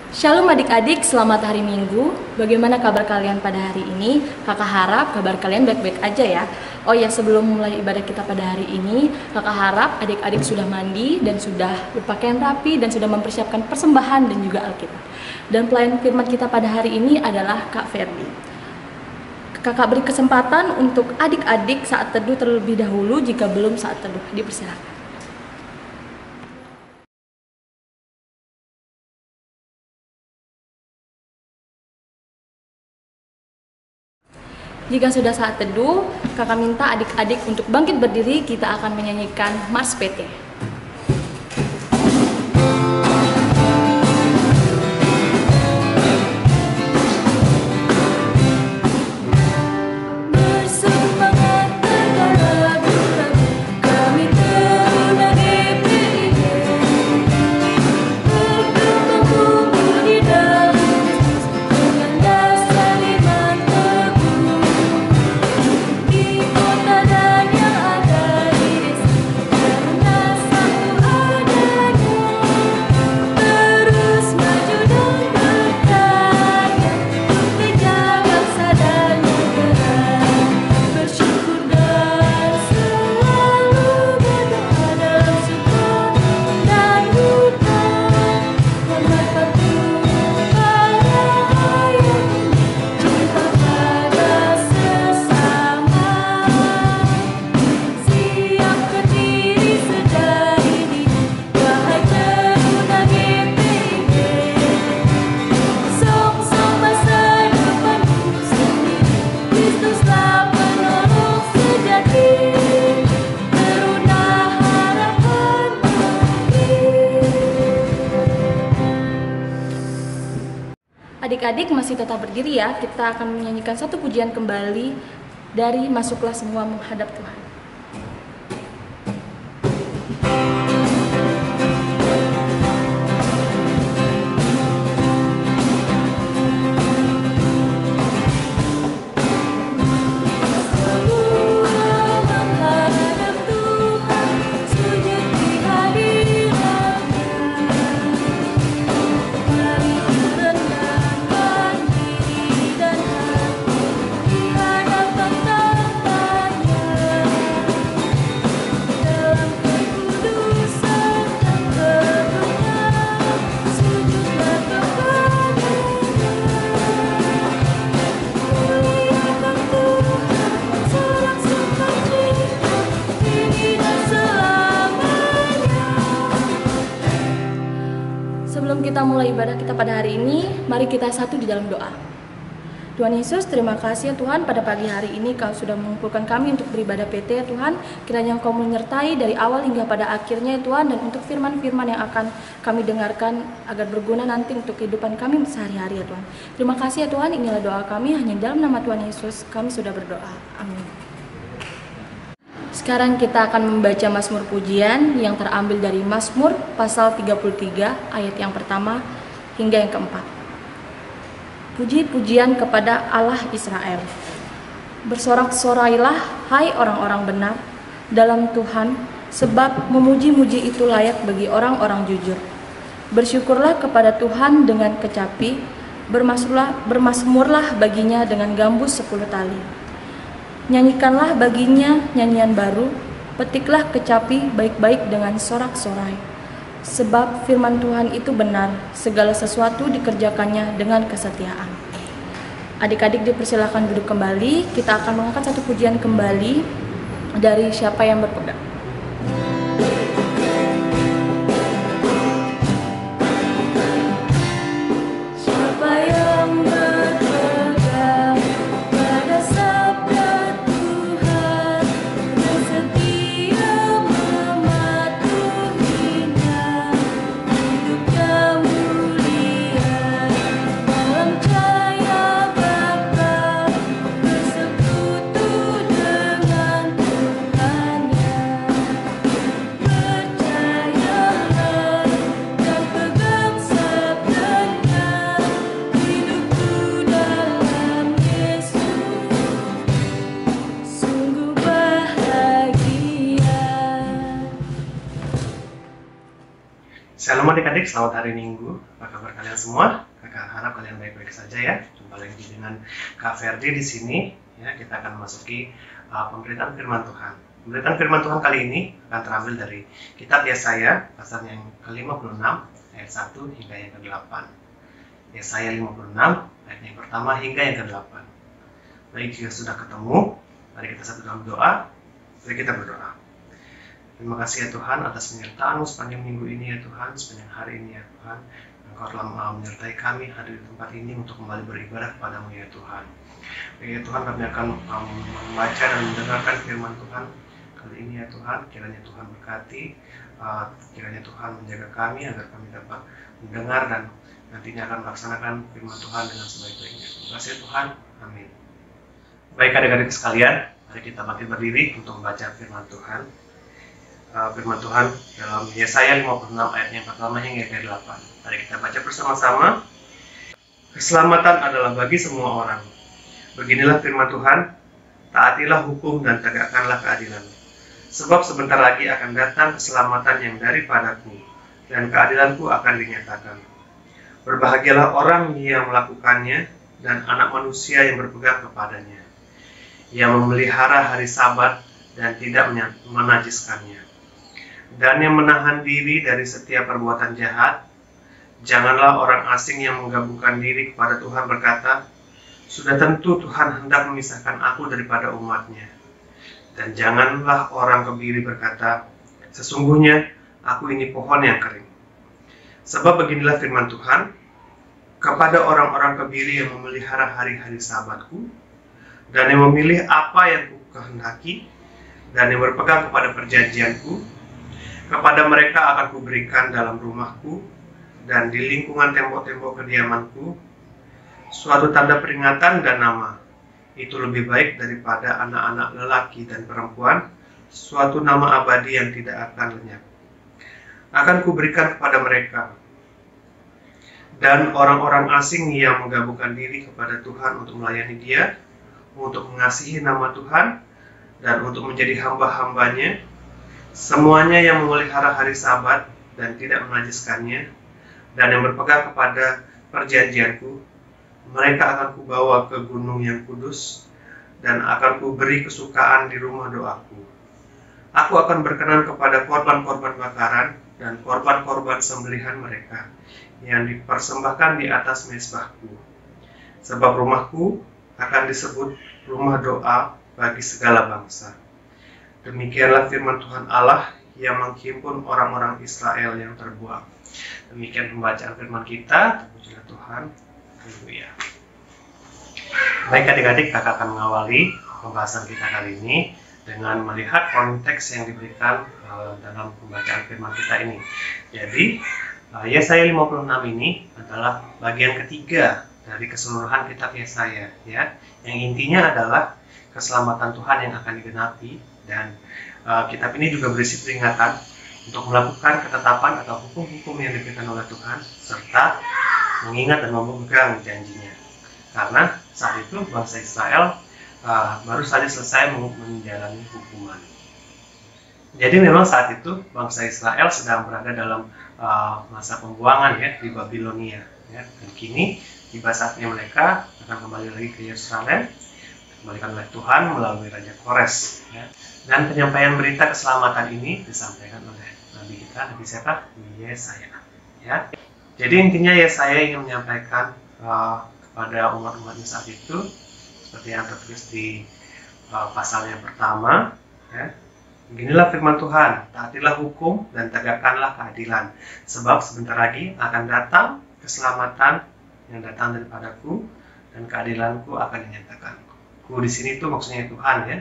Shalom adik-adik, selamat hari Minggu. Bagaimana kabar kalian pada hari ini? Kakak harap kabar kalian baik-baik aja ya. Oh ya, sebelum mulai ibadah kita pada hari ini, kakak harap adik-adik sudah mandi dan sudah berpakaian rapi dan sudah mempersiapkan persembahan dan juga Alkitab. Dan pelayan firman kita pada hari ini adalah Kak Ferdi. Kakak beri kesempatan untuk adik-adik saat teduh terlebih dahulu jika belum saat teduh. Dipersilakan. Jika sudah saat teduh, kakak minta adik-adik untuk bangkit berdiri, kita akan menyanyikan Mars PT. Adik-adik masih tetap berdiri ya, kita akan menyanyikan satu pujian kembali dari Masuklah Semua Menghadap Tuhan. Sebelum kita mulai ibadah kita pada hari ini, mari kita satu di dalam doa. Tuhan Yesus, terima kasih ya Tuhan, pada pagi hari ini Kau sudah mengumpulkan kami untuk beribadah PT ya Tuhan. Kiranya Engkau menyertai dari awal hingga pada akhirnya ya Tuhan, dan untuk firman-firman yang akan kami dengarkan agar berguna nanti untuk kehidupan kami sehari-hari ya Tuhan. Terima kasih ya Tuhan, inilah doa kami, hanya dalam nama Tuhan Yesus kami sudah berdoa. Amin. Sekarang kita akan membaca Mazmur pujian yang terambil dari Mazmur pasal 33 ayat yang pertama hingga yang keempat. Puji-pujian kepada Allah Israel. Bersorak-sorailah hai orang-orang benar dalam Tuhan, sebab memuji-muji itu layak bagi orang-orang jujur. Bersyukurlah kepada Tuhan dengan kecapi, bermasmurlah baginya dengan gambus 10 tali. Nyanyikanlah baginya nyanyian baru, petiklah kecapi baik-baik dengan sorak-sorai. Sebab firman Tuhan itu benar, segala sesuatu dikerjakannya dengan kesetiaan. Adik-adik dipersilakan duduk kembali, kita akan mengangkat satu pujian kembali dari Siapa yang Berpegang. Shalom adik-adik, selamat hari Minggu. Apa kabar kalian semua? Kakak harap kalian baik-baik saja ya. Jumpa lagi dengan Kak Ferdi di sini. Ya, kita akan memasuki pemberitaan firman Tuhan. Pemberitaan firman Tuhan kali ini akan terambil dari kitab Yesaya, pasal yang ke-56, ayat 1 hingga yang ke-8. Yesaya 56, ayat yang pertama hingga yang ke-8. Baik, jika sudah ketemu, mari kita satu dalam doa. Mari kita berdoa. Terima kasih ya Tuhan atas penyertaan-Mu sepanjang minggu ini ya Tuhan, sepanjang hari ini ya Tuhan. Engkau telah menyertai kami hadir di tempat ini untuk kembali beribadah kepada-Mu ya Tuhan. Ya Tuhan, kami akan membaca dan mendengarkan firman Tuhan kali ini ya Tuhan. Kiranya Tuhan berkati, kiranya Tuhan menjaga kami agar kami dapat mendengar dan nantinya akan melaksanakan firman Tuhan dengan sebaik-baiknya. Terima kasih Tuhan, amin. Baik adik-adik sekalian, mari kita bangkit berdiri untuk membaca firman Tuhan. Firman Tuhan dalam Yesaya 56 ayat yang pertama hingga yang ke-8. Mari kita baca bersama-sama. Keselamatan adalah bagi semua orang. Beginilah firman Tuhan, taatilah hukum dan tegakkanlah keadilan. Sebab sebentar lagi akan datang keselamatan yang daripadaku, dan keadilanku akan dinyatakan. Berbahagialah orang yang melakukannya, dan anak manusia yang berpegang kepadanya, yang memelihara hari Sabat dan tidak menajiskannya, dan yang menahan diri dari setiap perbuatan jahat. Janganlah orang asing yang menggabungkan diri kepada Tuhan berkata, sudah tentu Tuhan hendak memisahkan aku daripada umatnya. Dan janganlah orang kebiri berkata, sesungguhnya aku ini pohon yang kering. Sebab beginilah firman Tuhan, kepada orang-orang kebiri yang memelihara hari-hari Sabatku, dan yang memilih apa yang kukehendaki, dan yang berpegang kepada perjanjianku, kepada mereka akan kuberikan dalam rumahku dan di lingkungan tembok-tembok kediamanku suatu tanda peringatan dan nama. Itu lebih baik daripada anak-anak lelaki dan perempuan, suatu nama abadi yang tidak akan lenyap. Akan kuberikan kepada mereka. Dan orang-orang asing yang menggabungkan diri kepada Tuhan untuk melayani Dia, untuk mengasihi nama Tuhan, dan untuk menjadi hamba-hambanya, semuanya yang memelihara hari Sabat dan tidak menajiskannya, dan yang berpegang kepada perjanjianku, mereka akan kubawa ke gunung yang kudus, dan akan kuberi kesukaan di rumah doaku. Aku akan berkenan kepada korban-korban bakaran dan korban-korban sembelihan mereka, yang dipersembahkan di atas mezbahku. Sebab rumahku akan disebut rumah doa bagi segala bangsa. Demikianlah firman Tuhan Allah yang menghimpun orang-orang Israel yang terbuang. Demikian pembacaan firman kita. Terpujilah Tuhan. Haleluya. Baik adik-adik, kakak akan mengawali pembahasan kita kali ini dengan melihat konteks yang diberikan dalam pembacaan firman kita ini. Jadi, Yesaya 56 ini adalah bagian ketiga dari keseluruhan kitab Yesaya, ya. Yang intinya adalah keselamatan Tuhan yang akan digenapi, dan kitab ini juga berisi peringatan untuk melakukan ketetapan atau hukum-hukum yang diberikan oleh Tuhan, serta mengingat dan memegang janjinya. Karena saat itu bangsa Israel baru saja selesai menjalani hukuman. Jadi memang saat itu bangsa Israel sedang berada dalam masa pembuangan ya di Babilonia. Ya. Dan kini tiba saatnya mereka akan kembali lagi ke Yerusalem, dikembalikan oleh Tuhan melalui Raja Kores. Ya. Dan penyampaian berita keselamatan ini disampaikan oleh Nabi kita, Nabi siapa? Yesaya. Ya. Jadi intinya Yesaya ingin menyampaikan kepada umat-umatnya saat itu, seperti yang tertulis di pasal yang pertama. Ya. Beginilah firman Tuhan, taatilah hukum dan tegakkanlah keadilan, sebab sebentar lagi akan datang keselamatan yang datang daripadaku, dan keadilanku akan dinyatakan. Ku di sini tuh maksudnya Tuhan ya.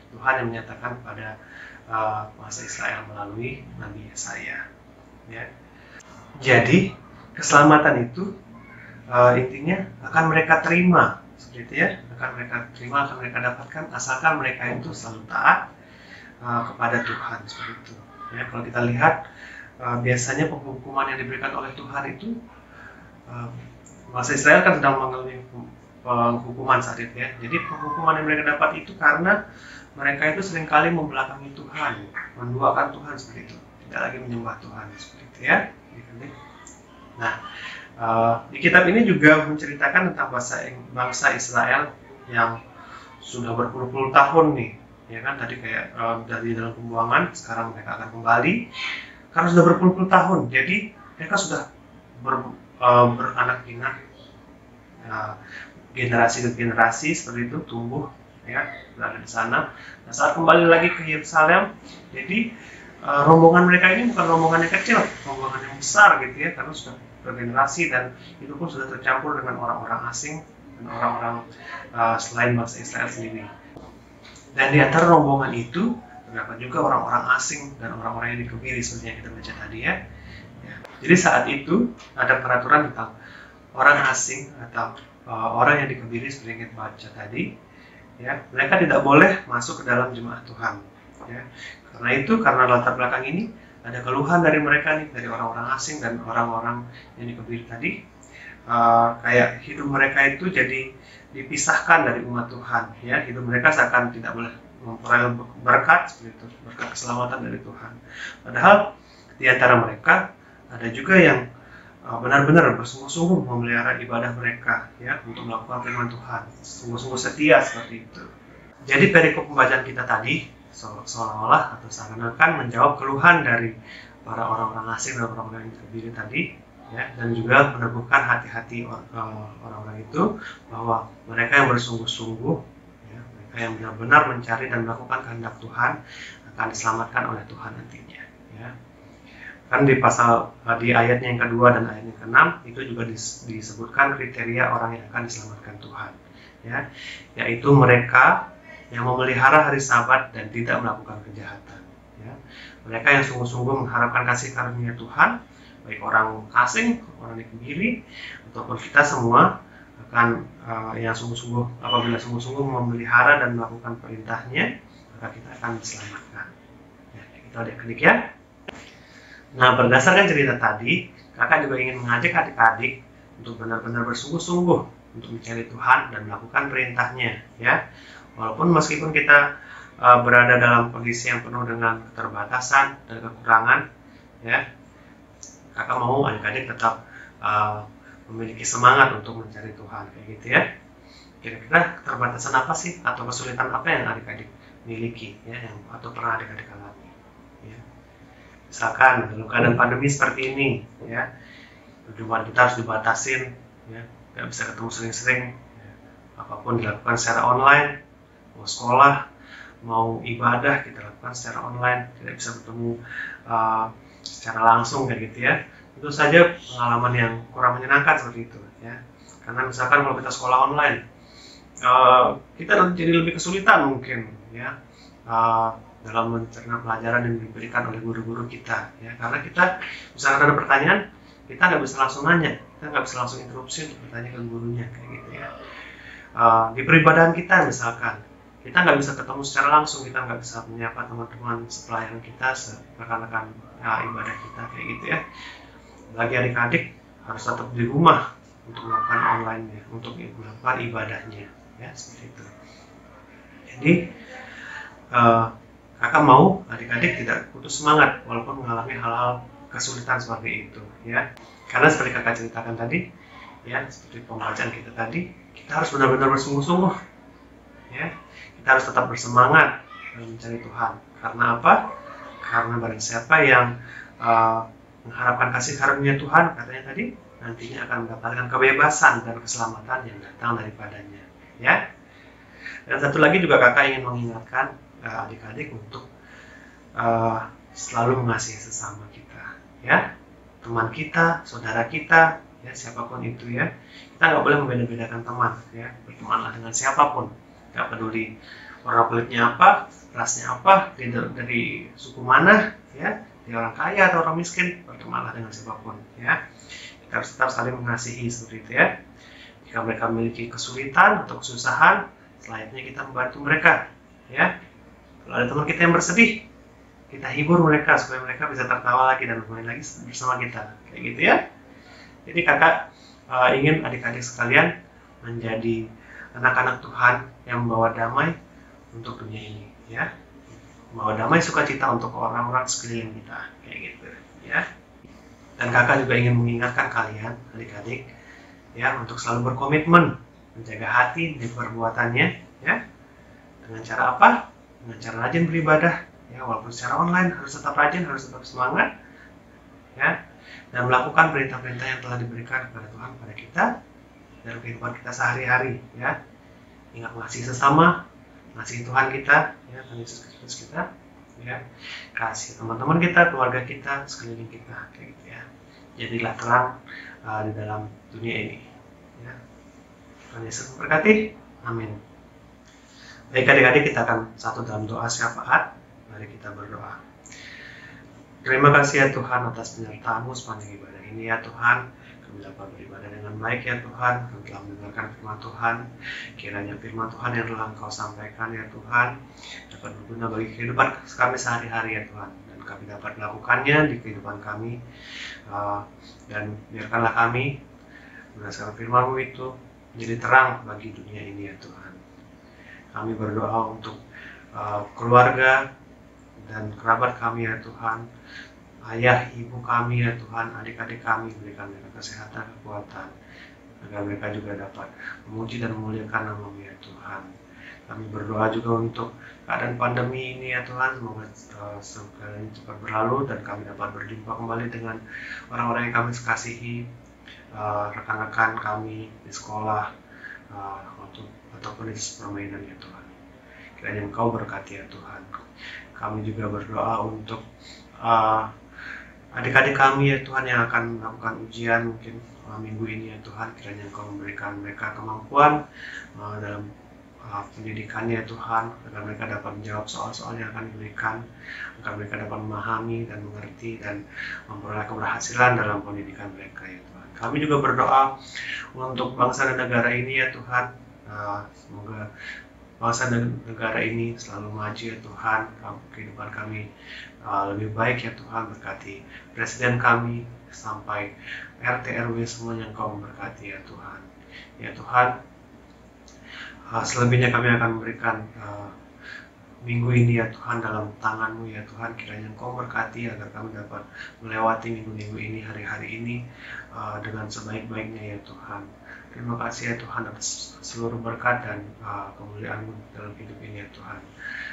Tuhan yang menyatakan kepada bangsa Israel melalui Nabi Yesaya. Ya. Jadi keselamatan itu intinya akan mereka terima, seperti itu ya. Akan mereka terima, akan mereka dapatkan asalkan mereka itu selalu taat kepada Tuhan, seperti itu. Ya, kalau kita lihat biasanya penghukuman yang diberikan oleh Tuhan itu, bangsa Israel kan sedang mengalami penghukuman saat itu ya. Jadi penghukuman yang mereka dapat itu karena mereka itu seringkali membelakangi Tuhan, menduakan Tuhan seperti itu. tidak lagi menyembah Tuhan, seperti itu ya. Nah, di kitab ini juga menceritakan tentang bangsa Israel yang sudah berpuluh-puluh tahun nih, ya kan, tadi kayak dari dalam pembuangan, sekarang mereka akan kembali karena sudah berpuluh-puluh tahun. Jadi mereka sudah beranak pinak, generasi ke generasi seperti itu tumbuh, ya, berada di sana. Nah, saat kembali lagi ke Yerusalem, jadi rombongan mereka ini bukan rombongan yang kecil, rombongan yang besar gitu ya, karena sudah bergenerasi dan itu pun sudah tercampur dengan orang-orang asing dan orang-orang selain bangsa Israel sendiri. Dan di antara rombongan itu terdapat juga orang-orang asing dan orang-orang yang dikebiri seperti yang kita baca tadi ya. Jadi saat itu ada peraturan tentang orang asing atau orang yang dikebiri seperti yang kita baca tadi, ya, mereka tidak boleh masuk ke dalam jemaat Tuhan. Ya. Karena latar belakang ini ada keluhan dari mereka nih, dari orang-orang asing dan orang-orang yang dikebiri tadi, kayak hidup mereka itu jadi dipisahkan dari umat Tuhan. Ya, hidup mereka seakan tidak boleh memperoleh berkat seperti itu, berkat keselamatan dari Tuhan. Padahal di antara mereka ada juga yang benar-benar bersungguh-sungguh memelihara ibadah mereka, ya, untuk melakukan firman Tuhan, sungguh-sungguh setia seperti itu. Jadi perikop pembacaan kita tadi seolah-olah atau seakan-akan menjawab keluhan dari para orang-orang asing dan orang-orang yang dikebiri tadi, ya, dan juga meneguhkan hati-hati orang-orang itu bahwa mereka yang bersungguh-sungguh, ya, mereka yang benar-benar mencari dan melakukan kehendak Tuhan akan diselamatkan oleh Tuhan nantinya. Ya. Kan di ayatnya yang kedua dan ayat yang keenam itu juga disebutkan kriteria orang yang akan diselamatkan Tuhan, ya, yaitu mereka yang memelihara hari Sabat dan tidak melakukan kejahatan. Ya. Mereka yang sungguh-sungguh mengharapkan kasih karunia Tuhan, baik orang asing, orang dikebiri, ataupun kita semua akan yang sungguh-sungguh, apabila sungguh-sungguh memelihara dan melakukan perintahnya, maka kita akan diselamatkan. Ya, kita adik-adik ya. Nah, berdasarkan cerita tadi, kakak juga ingin mengajak adik-adik untuk benar-benar bersungguh-sungguh untuk mencari Tuhan dan melakukan perintahnya, ya. Walaupun meskipun kita berada dalam kondisi yang penuh dengan keterbatasan dan kekurangan, ya, kakak mau adik-adik tetap memiliki semangat untuk mencari Tuhan, kayak gitu ya. Kira-kira keterbatasan apa sih atau kesulitan apa yang adik-adik miliki, ya, atau pernah adik-adik alami? Ya. Misalkan dalam keadaan pandemi seperti ini, ya, perjumpaan kita harus dibatasin, ya, nggak bisa ketemu sering-sering, ya. Apapun dilakukan secara online, mau sekolah, mau ibadah kita lakukan secara online, tidak bisa bertemu secara langsung kayak gitu ya. Itu saja pengalaman yang kurang menyenangkan seperti itu, ya. Karena misalkan kalau kita sekolah online, kita nanti jadi lebih kesulitan mungkin, ya, dalam mencerna pelajaran yang diberikan oleh guru-guru kita, ya. Karena kita misalkan ada pertanyaan, kita nggak bisa langsung nanya, kita nggak bisa langsung interupsi untuk bertanya ke gurunya kayak gitu ya. Di peribadahan kita misalkan, kita nggak bisa ketemu secara langsung, kita nggak bisa menyapa teman-teman sepelayanan kita, rekan-rekan ibadah kita kayak gitu ya. Bagi adik-adik harus tetap di rumah untuk melakukan online-nya, untuk melakukan ibadahnya, ya, seperti itu. Jadi kakak mau adik-adik tidak putus semangat walaupun mengalami hal-hal kesulitan seperti itu, ya. Karena seperti kakak ceritakan tadi, ya, seperti pembacaan kita tadi, kita harus benar-benar bersungguh-sungguh, ya. Kita harus tetap bersemangat dalam mencari Tuhan. Karena apa? Karena barang siapa yang mengharapkan kasih karunia Tuhan, katanya tadi, nantinya akan mendapatkan kebebasan dan keselamatan yang datang daripadanya, ya. Dan satu lagi juga kakak ingin mengingatkan adik-adik untuk selalu mengasihi sesama kita, ya, teman kita, saudara kita, ya, siapapun itu, ya. Kita nggak boleh membeda-bedakan teman, ya. Bertemanlah dengan siapapun, nggak peduli warna kulitnya apa, rasnya apa, dari suku mana, ya, dia orang kaya atau orang miskin, bertemanlah dengan siapapun, ya. Kita harus tetap saling mengasihi seperti itu, ya. Jika mereka memiliki kesulitan atau kesusahan, selayaknya kita membantu mereka, ya. Kalau ada teman kita yang bersedih, kita hibur mereka supaya mereka bisa tertawa lagi dan bermain lagi bersama kita, kayak gitu ya. Jadi kakak ingin adik-adik sekalian menjadi anak-anak Tuhan yang membawa damai untuk dunia ini, ya. membawa damai sukacita untuk orang-orang sekeliling kita, kayak gitu ya. Dan kakak juga ingin mengingatkan kalian, adik-adik, ya, untuk selalu berkomitmen menjaga hati di perbuatannya, ya. Dengan cara apa? Dengan cara rajin beribadah, ya, walaupun secara online harus tetap rajin, harus tetap semangat, ya, dan melakukan perintah-perintah yang telah diberikan kepada Tuhan pada kita dalam kehidupan kita sehari-hari, ya. Ingat mengasihi sesama, mengasihi Tuhan kita, ya, Tuhan Yesus Kristus kita, ya, kasih teman-teman kita, keluarga kita, sekeliling kita, kayak gitu ya. Jadilah terang di dalam dunia ini, ya. Tuhan Yesus memberkati, amin. Baik adik-adik, kita akan satu dalam doa syafaat. Mari kita berdoa. Terima kasih ya Tuhan atas penyertaan-Mu sepanjang ibadah ini ya Tuhan. Kami dapat beribadah dengan baik ya Tuhan. Kami telah mendengarkan firman Tuhan. Kiranya firman Tuhan yang telah Engkau sampaikan ya Tuhan dapat berguna bagi kehidupan kami sehari-hari ya Tuhan. Dan kami dapat melakukannya di kehidupan kami. Dan biarkanlah kami berdasarkan firman-Mu itu menjadi terang bagi dunia ini ya Tuhan. Kami berdoa untuk keluarga dan kerabat kami ya Tuhan, ayah, ibu kami ya Tuhan, adik-adik kami, berikan mereka kesehatan, kekuatan, agar mereka juga dapat memuji dan memuliakan nama-Mu ya Tuhan. Kami berdoa juga untuk keadaan pandemi ini ya Tuhan, semoga segala cepat berlalu dan kami dapat berjumpa kembali dengan orang-orang yang kami kasihi, rekan-rekan kami di sekolah ataupun di permainan ya Tuhan. Kiranya Engkau berkati ya Tuhan. Kami juga berdoa untuk adik-adik kami ya Tuhan yang akan melakukan ujian mungkin minggu ini ya Tuhan. Kiranya Engkau memberikan mereka kemampuan dalam pendidikannya ya Tuhan, agar mereka dapat menjawab soal-soal yang akan diberikan, agar mereka dapat memahami dan mengerti dan memperoleh keberhasilan dalam pendidikan mereka ya Tuhan. Kami juga berdoa untuk bangsa dan negara ini ya Tuhan. Semoga bangsa dan negara ini selalu maju ya Tuhan, kehidupan kami lebih baik ya Tuhan. Berkati presiden kami sampai RT RW semuanya Engkau memberkati ya Tuhan. Ya Tuhan, selebihnya kami akan memberikan minggu ini ya Tuhan dalam tangan-Mu ya Tuhan. Kiranya Engkau berkati agar kami dapat melewati minggu-minggu ini, hari-hari ini dengan sebaik-baiknya ya Tuhan. Terima kasih ya Tuhan atas seluruh berkat dan kemuliaan-Mu dalam hidup ini ya Tuhan.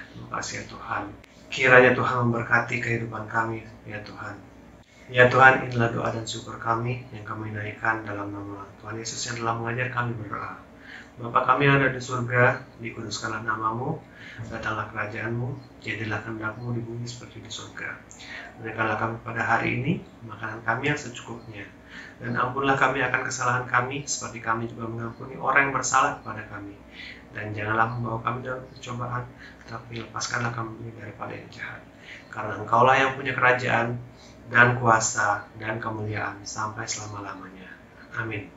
Terima kasih ya Tuhan. Kiranya Tuhan memberkati kehidupan kami ya Tuhan. Ya Tuhan, inilah doa dan syukur kami yang kami naikkan dalam nama Tuhan Yesus yang telah mengajar kami berdoa. Bapa kami yang ada di surga, dikuduskanlah nama-Mu, datanglah kerajaan-Mu, jadilah kehendak-Mu di bumi seperti di surga. Berikanlah kami pada hari ini makanan kami yang secukupnya, dan ampunlah kami akan kesalahan kami, seperti kami juga mengampuni orang yang bersalah kepada kami. Dan janganlah membawa kami dalam percobaan, tetapi lepaskanlah kami daripada yang jahat. Karena Engkaulah yang punya kerajaan, dan kuasa, dan kemuliaan, sampai selama-lamanya. Amin.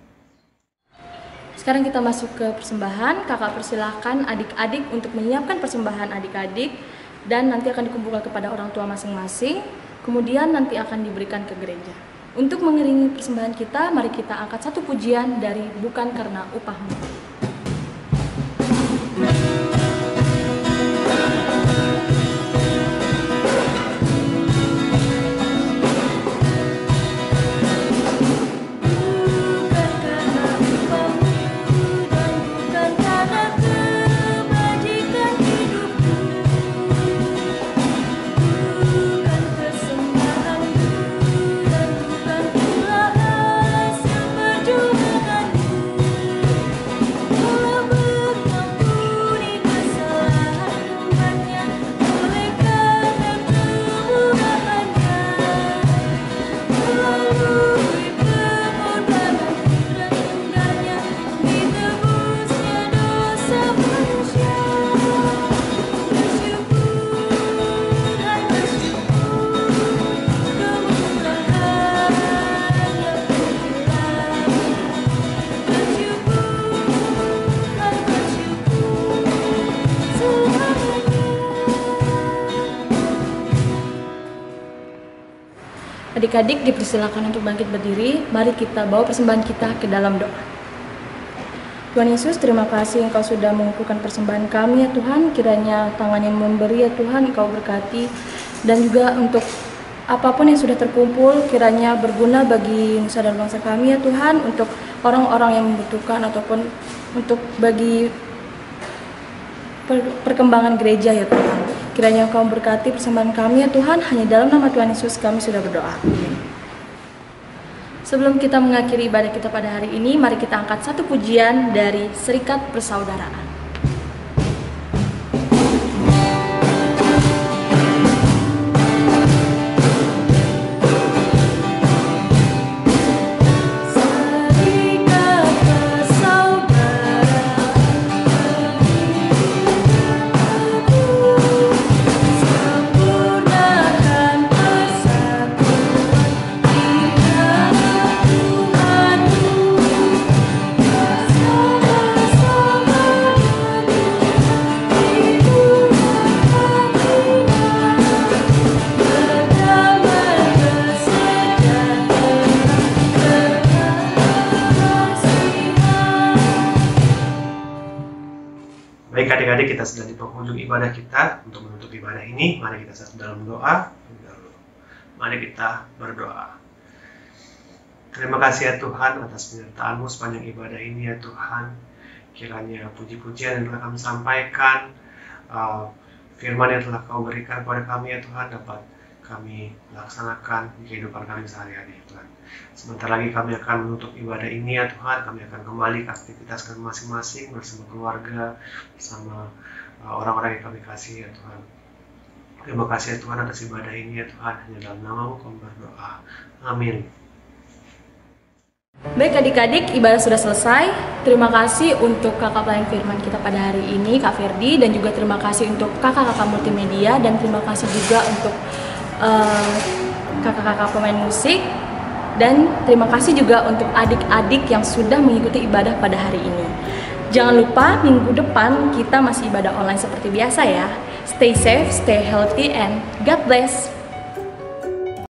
Sekarang kita masuk ke persembahan. Kakak persilahkan adik-adik untuk menyiapkan persembahan adik-adik, dan nanti akan dikumpulkan kepada orang tua masing-masing. Kemudian nanti akan diberikan ke gereja. Untuk mengiringi persembahan kita, mari kita angkat satu pujian dari Bukan Karena Upahmu. Adik-adik dipersilakan untuk bangkit berdiri. Mari kita bawa persembahan kita ke dalam doa. Tuhan Yesus, terima kasih Engkau sudah mengumpulkan persembahan kami ya Tuhan. Kiranya tangan yang memberi ya Tuhan, Engkau berkati. Dan juga untuk apapun yang sudah terkumpul, kiranya berguna bagi nusa dan bangsa kami ya Tuhan. Untuk orang-orang yang membutuhkan ataupun untuk bagi perkembangan gereja ya Tuhan. Kiranya Engkau berkati persembahan kami ya Tuhan. Hanya dalam nama Tuhan Yesus kami sudah berdoa. Amin. Sebelum kita mengakhiri ibadah kita pada hari ini, mari kita angkat satu pujian dari Serikat Persaudaraan. Baik adik-adik, kita sudah di penghujung ibadah kita. Untuk menutup ibadah ini, mari kita satu dalam doa. Mari kita berdoa. Terima kasih ya Tuhan atas penyertaan-Mu sepanjang ibadah ini ya Tuhan. Kiranya puji-pujian yang telah kami sampaikan, firman yang telah Kau berikan kepada kami ya Tuhan, dapat kami laksanakan di kehidupan kami sehari-hari ya Tuhan. Sebentar lagi kami akan menutup ibadah ini ya Tuhan. Kami akan kembali ke aktivitas kami masing-masing bersama keluarga, bersama orang-orang yang kami kasih ya Tuhan. Terima kasih ya Tuhan atas ibadah ini ya Tuhan. Hanya dalam nama-Mu kami berdoa. Amin. Baik adik-adik, ibadah sudah selesai. Terima kasih untuk kakak pelayan firman kita pada hari ini, Kak Ferdi. Dan juga terima kasih untuk kakak-kakak multimedia. Dan terima kasih juga untuk kakak-kakak pemain musik. Dan terima kasih juga untuk adik-adik yang sudah mengikuti ibadah pada hari ini. Jangan lupa minggu depan kita masih ibadah online seperti biasa ya. Stay safe, stay healthy, and God bless.